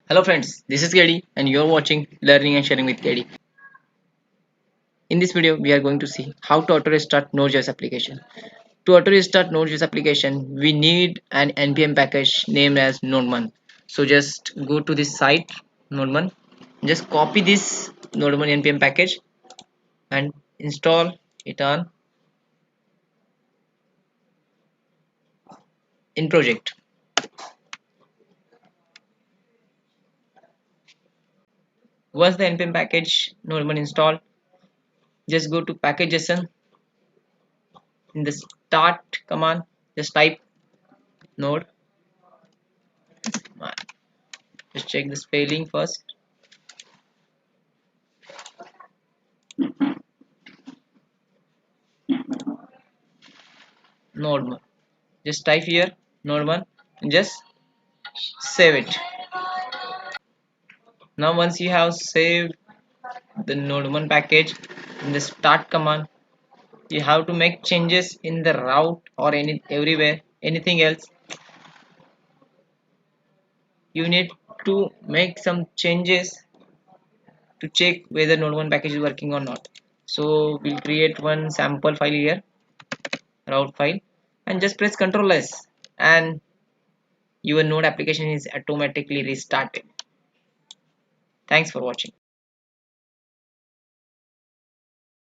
Hello friends, this is KD and you're watching Learning and Sharing with KD. In this video, we are going to see how to auto restart Node.js application. To auto restart Node.js application, we need an npm package named as Nodemon. So just go to this site, Nodemon. Just copy this Nodemon npm package and install it on in project. Once the npm package Nodemon installed, just go to package.json. In the start command, just type node. Just check the spelling first. Node1. Just type here Node1 and just save it. Now once you have saved the Node1 package, in the start command you have to make changes in the route or everywhere anything else. You need to make some changes to check whether Node1 package is working or not. So we'll create one sample file here, route file, and just press Ctrl S and your node application is automatically restarted. Thanks for watching.